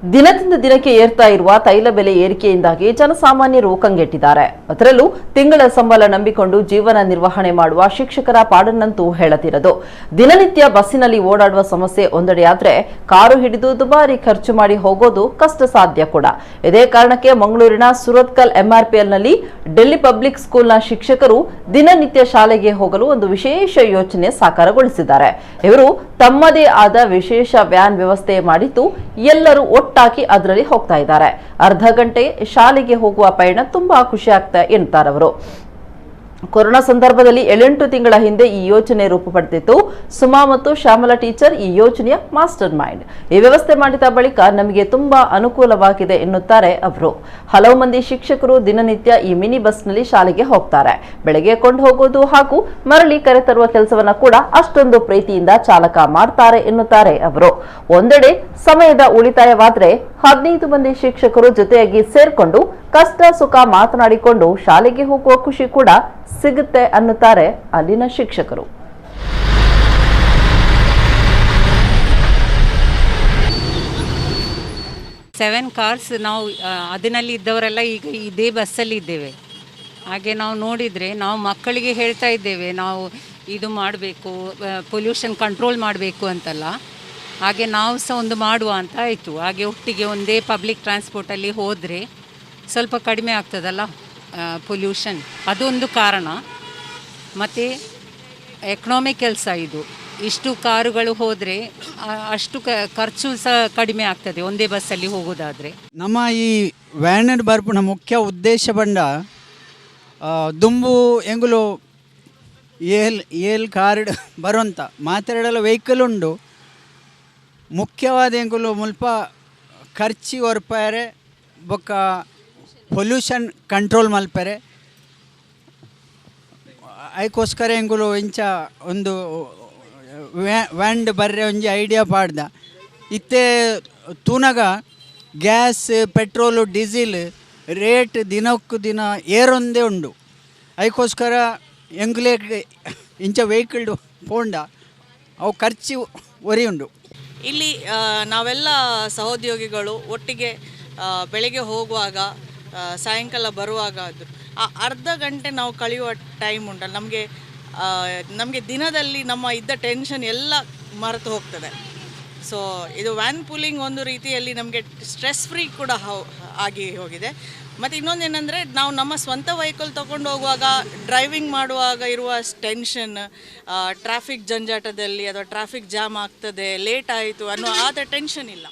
ದಿನದಿಂದ ದಿನಕ್ಕೆ ಏರ್ತಾ ಇರುವ ತೈಲ ಬೆಲೆ ಏರಿಕೆಯಿಂದಾಗಿ ಜನಸಾಮಾನ್ಯರು ಕಂಗೆಟ್ಟಿದ್ದಾರೆ. ಅದರಲ್ಲೂ ತಿಂಗಳ ಸಂಬಳ ನಂಬಿಕೊಂಡು ಜೀವನ ನಿರ್ವಹಣೆ ಮಾಡುವ ಶಿಕ್ಷಕರ ಪಾಡನ್ನಂತೂ ಹೇಳದಿರದು. ದಿನನಿತ್ಯ ಬಸ್ಸಿನಲ್ಲಿ ಓಡಾಡುವ ಸಮಸ್ಯೆ ಒಂದೆಡೆಯಾದ್ರೆ ಕಾರು ಹಿಡಿದು ದುಬಾರಿ ಖರ್ಚು ಮಾಡಿ ಹೋಗೋದು ಕಷ್ಟ ಸಾಧ್ಯ ಕೂಡ. ಇದೇ ಕಾರಣಕ್ಕೆ ಮಂಗಳೂರಿನ ಸುರತ್ಕಲ್ ಎಂಆರ್ಪಿಎಲ್ನಲ್ಲಿ ಡೆಲ್ಲಿ ಪಬ್ಲಿಕ್ ಸ್ಕೂಲ್ನ ಶಿಕ್ಷಕರು ದಿನನಿತ್ಯ ಶಾಲೆಗೆ ಹೋಗಲು ಒಂದು ವಿಶೇಷ ಯೋಜನೆ ಸಾಕಾರಗೊಳಿಸಿದ್ದಾರೆ. ಇವರು ತಮ್ಮದೇ ಆದ ವಿಶೇಷ ವ್ಯಾನ್ ವ್ಯವಸ್ಥೆ ಮಾಡಿದ್ದು ಎಲ್ಲರೂ ಒಟ್ಟಾಗಿ ಅದರಲ್ಲಿ ಹೋಗ್ತಾ ಇದ್ದಾರೆ. ಅರ್ಧ ಗಂಟೆ ಶಾಲೆಗೆ ಹೋಗುವ ಪಯಣ ತುಂಬಾ ಖುಷಿ ಆಗ್ತಾ ಎನ್ನುತ್ತಾರೆ ಅವರು. ಕೊರೋನಾ ಸಂದರ್ಭದಲ್ಲಿ 7-8 ತಿಂಗಳ ಹಿಂದೆ ಈ ಯೋಜನೆ ರೂಪ ಪಡೆದಿತ್ತು. ಸುಮಾ ಮತ್ತು ಶ್ಯಾಮಲಾ ಟೀಚರ್ ಈ ಯೋಜನೆಯ ಮಾಸ್ಟರ್ ಮೈಂಡ್. ಈ ವ್ಯವಸ್ಥೆ ಮಾಡಿದ ಬಳಿಕ ನಮಗೆ ತುಂಬಾ ಅನುಕೂಲವಾಗಿದೆ ಎನ್ನುತ್ತಾರೆ ಅವರು. ಹಲವು ಮಂದಿ ಶಿಕ್ಷಕರು ದಿನನಿತ್ಯ ಈ ಮಿನಿ ಬಸ್ನಲ್ಲಿ ಶಾಲೆಗೆ ಹೋಗ್ತಾರೆ. ಬೆಳಗ್ಗೆ ಕೊಂಡು ಹೋಗೋದು ಹಾಗೂ ಮರಳಿ ಕರೆತರುವ ಕೆಲಸವನ್ನ ಕೂಡ ಅಷ್ಟೊಂದು ಪ್ರೀತಿಯಿಂದ ಚಾಲಕ ಮಾಡ್ತಾರೆ ಎನ್ನುತ್ತಾರೆ ಅವರು. ಒಂದೆಡೆ ಸಮಯದ ಉಳಿತಾಯವಾದ್ರೆ 15 ಮಂದಿ ಶಿಕ್ಷಕರು ಜೊತೆಯಾಗಿ ಸೇರ್ಕೊಂಡು ಕಷ್ಟ ಸುಖ ಮಾತನಾಡಿಕೊಂಡು ಶಾಲೆಗೆ ಹೋಗುವ ಖುಷಿ ಕೂಡ ಸಿಗುತ್ತೆ ಅನ್ನುತ್ತಾರೆ ಅಲ್ಲಿನ ಶಿಕ್ಷಕರು. 7 ಕಾರ್ಸ್ ನಾವು ಅದರಲ್ಲಿ ಇದ್ದವರೆಲ್ಲ ಈಗ ಇದೇ ಬಸ್ಸಲ್ಲಿ ಇದ್ದೇವೆ. ಹಾಗೆ ನಾವು ನೋಡಿದರೆ ನಾವು ಮಕ್ಕಳಿಗೆ ಹೇಳ್ತಾ ಇದ್ದೇವೆ, ನಾವು ಇದು ಮಾಡಬೇಕು, ಪೊಲ್ಯೂಷನ್ ಕಂಟ್ರೋಲ್ ಮಾಡಬೇಕು ಅಂತಲ್ಲ. ಹಾಗೆ ನಾವು ಸಹ ಒಂದು ಮಾಡುವ ಅಂತ ಆಯಿತು. ಹಾಗೆ ಒಟ್ಟಿಗೆ ಒಂದೇ ಪಬ್ಲಿಕ್ ಟ್ರಾನ್ಸ್ಪೋರ್ಟಲ್ಲಿ ಹೋದರೆ ಸ್ವಲ್ಪ ಕಡಿಮೆ ಆಗ್ತದಲ್ಲ ಪೊಲ್ಯೂಷನ್, ಅದೊಂದು ಕಾರಣ. ಮತ್ತು ಎಕನಾಮಿಕ್ ಕೆಲಸ ಇದು. ಇಷ್ಟು ಕಾರುಗಳು ಹೋದರೆ ಅಷ್ಟು ಖರ್ಚು ಸಹ ಕಡಿಮೆ ಆಗ್ತದೆ ಒಂದೇ ಬಸ್ಸಲ್ಲಿ ಹೋಗೋದಾದರೆ. ನಮ್ಮ ಈ ವ್ಯಾನ್ ಬರ್ಪುನ ಮುಖ್ಯ ಉದ್ದೇಶ ಬಂಡ ದುಂಬು ಎಂಗುಲು ಏಲ್ ಕಾರ್ಡ್ ಬರುವಂಥ ಮಾತಾಡಲು ವೆಹಿಕಲ್ ಉಂಡು. ಮುಖ್ಯವಾದ ಎಂಗುಲು ಮುಲ್ಪ ಖರ್ಚಿ ಹೊರಪಾರೆ ಬೊಕ್ಕ ಪೊಲ್ಯೂಷನ್ ಕಂಟ್ರೋಲ್ ಮಲ್ಪರೆ. ಅದಕ್ಕೋಸ್ಕರ ಎಂಗುಲು ಇಂಚ ಒಂದು ವ್ಯಾಂಡ್ ಬರ್ರೆ ಒಂಜಿ ಐಡಿಯಾ ಪಾಡ್ದ. ಇತ್ತೆ ತೂನಗ ಗ್ಯಾಸ್ ಪೆಟ್ರೋಲು ಡೀಸೆಲ್ ರೇಟ್ ದಿನಕ್ಕೂ ದಿನ ಏರೊಂದೇ ಉಂಡು. ಅದಕ್ಕೋಸ್ಕರ ಎಂಗುಲೇ ಇಂಚ ವೆಹಿಕಲ್ ಪೋಂಡ ಅವು ಖರ್ಚು ಒರಿ ಉಂಡು. ಇಲ್ಲಿ ನಾವೆಲ್ಲ ಸಹೋದ್ಯೋಗಿಗಳು ಒಟ್ಟಿಗೆ ಬೆಳಗ್ಗೆ ಹೋಗುವಾಗ ಸಾಯಂಕಾಲ ಬರುವಾಗ ಅದು ಅರ್ಧ ಗಂಟೆ ನಾವು ಕಳೆಯುವ ಟೈಮ್ ಉಂಟಲ್ಲ, ನಮಗೆ ದಿನದಲ್ಲಿ ನಮ್ಮ ಇದ್ದ ಟೆನ್ಷನ್ ಎಲ್ಲ ಮರೆತು ಹೋಗ್ತದೆ. ಸೊ ಇದು ವ್ಯಾನ್ ಪೂಲಿಂಗ್ ಒಂದು ರೀತಿಯಲ್ಲಿ ನಮಗೆ ಸ್ಟ್ರೆಸ್ ಫ್ರೀ ಕೂಡ ಆಗಿ ಹೋಗಿದೆ. ಮತ್ತು ಇನ್ನೊಂದೇನೆಂದರೆ ನಾವು ನಮ್ಮ ಸ್ವಂತ ವೆಹಿಕಲ್ ತೊಗೊಂಡು ಹೋಗುವಾಗ ಡ್ರೈವಿಂಗ್ ಮಾಡುವಾಗ ಇರುವ ಟೆನ್ಷನ್, ಟ್ರಾಫಿಕ್ ಜಂಜಾಟದಲ್ಲಿ ಅಥವಾ ಟ್ರಾಫಿಕ್ ಜಾಮ್ ಆಗ್ತದೆ, ಲೇಟ್ ಆಯಿತು ಅನ್ನೋ ಆದ ಟೆನ್ಷನ್ ಇಲ್ಲ.